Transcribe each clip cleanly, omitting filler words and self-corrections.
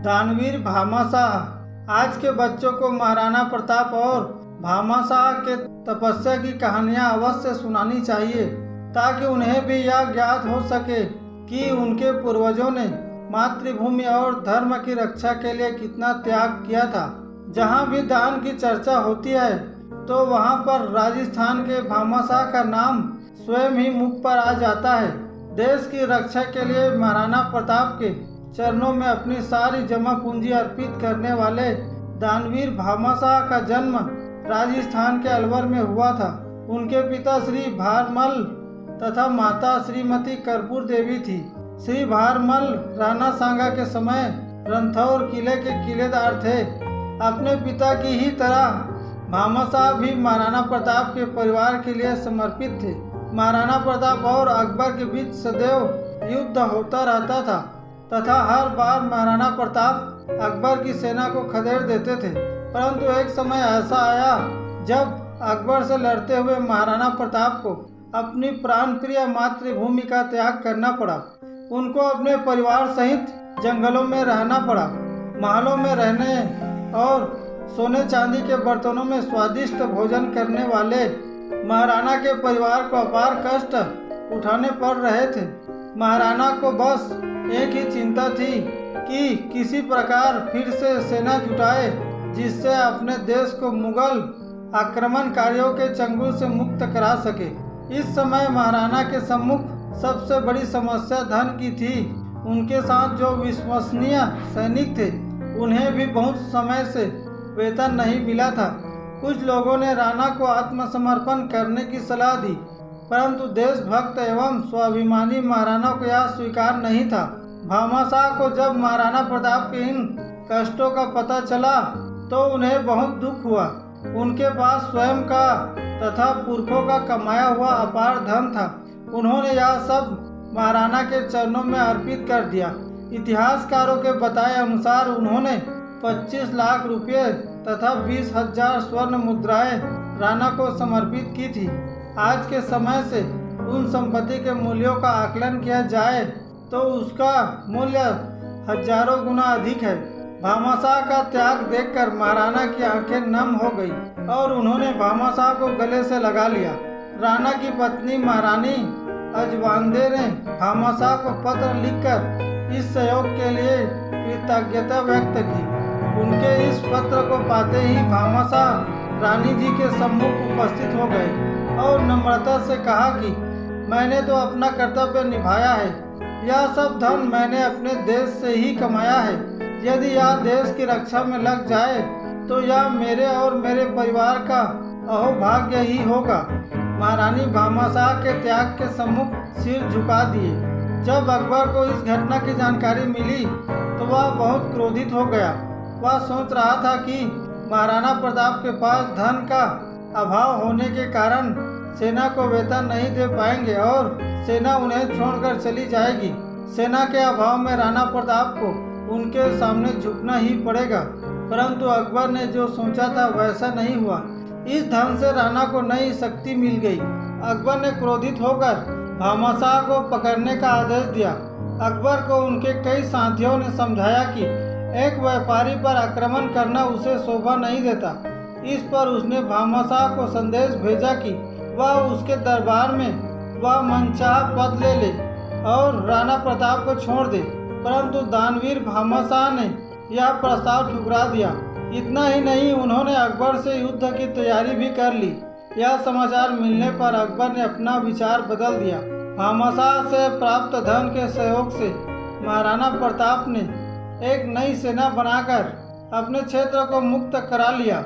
दानवीर भामाशाह। आज के बच्चों को महाराणा प्रताप और भामाशाह के तपस्या की कहानियां अवश्य सुनानी चाहिए, ताकि उन्हें भी यह ज्ञात हो सके कि उनके पूर्वजों ने मातृभूमि और धर्म की रक्षा के लिए कितना त्याग किया था। जहाँ भी दान की चर्चा होती है तो वहाँ पर राजस्थान के भामाशाह का नाम स्वयं ही मुख पर आ जाता है। देश की रक्षा के लिए महाराणा प्रताप के चरणों में अपनी सारी जमा पूंजी अर्पित करने वाले दानवीर भामाशाह का जन्म राजस्थान के अलवर में हुआ था। उनके पिता श्री भारमल तथा माता श्रीमती कर्पूर देवी थी। श्री भारमल राणा सांगा के समय रणथंभौर किले के किलेदार थे। अपने पिता की ही तरह भामाशाह भी महाराणा प्रताप के परिवार के लिए समर्पित थे। महाराणा प्रताप और अकबर के बीच सदैव युद्ध होता रहता था तथा हर बार महाराणा प्रताप अकबर की सेना को खदेड़ देते थे। परंतु एक समय ऐसा आया जब अकबर से लड़ते हुए महाराणा प्रताप को अपनी प्राणप्रिय मातृभूमि का त्याग करना पड़ा। उनको अपने परिवार सहित जंगलों में रहना पड़ा। महलों में रहने और सोने चांदी के बर्तनों में स्वादिष्ट भोजन करने वाले महाराणा के परिवार को अपार कष्ट उठाने पड़ रहे थे। महाराणा को बस एक ही चिंता थी कि किसी प्रकार फिर से सेना जुटाए, जिससे अपने देश को मुगल आक्रमणकारियों के चंगुल से मुक्त करा सके। इस समय महाराणा के सम्मुख सबसे बड़ी समस्या धन की थी। उनके साथ जो विश्वसनीय सैनिक थे, उन्हें भी बहुत समय से वेतन नहीं मिला था। कुछ लोगों ने राणा को आत्मसमर्पण करने की सलाह दी, परंतु देशभक्त एवं स्वाभिमानी महाराणा को यह स्वीकार नहीं था। भामाशाह को जब महाराणा प्रताप के इन कष्टों का पता चला तो उन्हें बहुत दुख हुआ। उनके पास स्वयं का तथा पुरखों का कमाया हुआ अपार धन था। उन्होंने यह सब महाराणा के चरणों में अर्पित कर दिया। इतिहासकारों के बताए अनुसार उन्होंने 25 लाख रुपये तथा 20,000 स्वर्ण मुद्राएं राणा को समर्पित की थी। आज के समय से उन संपत्ति के मूल्यों का आकलन किया जाए तो उसका मूल्य हजारों गुना अधिक है। भामाशाह का त्याग देखकर महाराणा की आंखें नम हो गई और उन्होंने भामाशाह को गले से लगा लिया। राणा की पत्नी महारानी अजवांदे ने भामाशाह को पत्र लिखकर इस सहयोग के लिए कृतज्ञता व्यक्त की। उनके इस पत्र को पाते ही भामाशाह रानी जी के सम्मुख उपस्थित हो गए और नम्रता से कहा कि मैंने तो अपना कर्तव्य निभाया है। यह सब धन मैंने अपने देश से ही कमाया है। यदि यह देश की रक्षा में लग जाए तो यह मेरे और मेरे परिवार का अहोभाग्य ही होगा। महारानी भामाशाह के त्याग के सम्मुख सिर झुका दिए। जब अकबर को इस घटना की जानकारी मिली तो वह बहुत क्रोधित हो गया। वह सोच रहा था कि महाराणा प्रताप के पास धन का अभाव होने के कारण सेना को वेतन नहीं दे पाएंगे और सेना उन्हें छोड़कर चली जाएगी। सेना के अभाव में राणा प्रताप को उनके सामने झुकना ही पड़ेगा। परंतु अकबर ने जो सोचा था वैसा नहीं हुआ। इस धन से राणा को नई शक्ति मिल गई। अकबर ने क्रोधित होकर भामाशाह को पकड़ने का आदेश दिया। अकबर को उनके कई साथियों ने समझाया कि एक व्यापारी पर आक्रमण करना उसे शोभा नहीं देता। इस पर उसने भामाशाह को संदेश भेजा कि वह उसके दरबार में वह मनचाहा पद ले ले और राणा प्रताप को छोड़ दे। परंतु दानवीर भामाशाह ने यह प्रस्ताव ठुकरा दिया। इतना ही नहीं, उन्होंने अकबर से युद्ध की तैयारी भी कर ली। यह समाचार मिलने पर अकबर ने अपना विचार बदल दिया। भामाशाह से प्राप्त धन के सहयोग से महाराणा प्रताप ने एक नई सेना बनाकर अपने क्षेत्र को मुक्त करा लिया।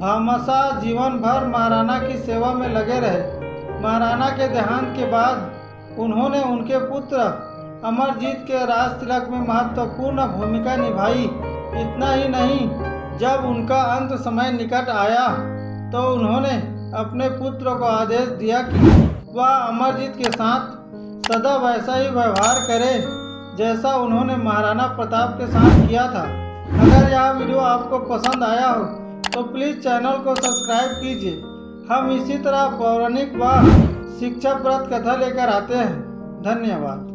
भामाशाह जीवन भर महाराणा की सेवा में लगे रहे। महाराणा के देहांत के बाद उन्होंने उनके पुत्र अमरजीत के राज तिलक में महत्वपूर्ण भूमिका निभाई। इतना ही नहीं, जब उनका अंत समय निकट आया तो उन्होंने अपने पुत्र को आदेश दिया कि वह अमरजीत के साथ सदा वैसा ही व्यवहार करे जैसा उन्होंने महाराणा प्रताप के साथ किया था। अगर यह वीडियो आपको पसंद आया हो तो प्लीज़ चैनल को सब्सक्राइब कीजिए। हम इसी तरह पौराणिक व शिक्षाप्रद कथा लेकर आते हैं। धन्यवाद।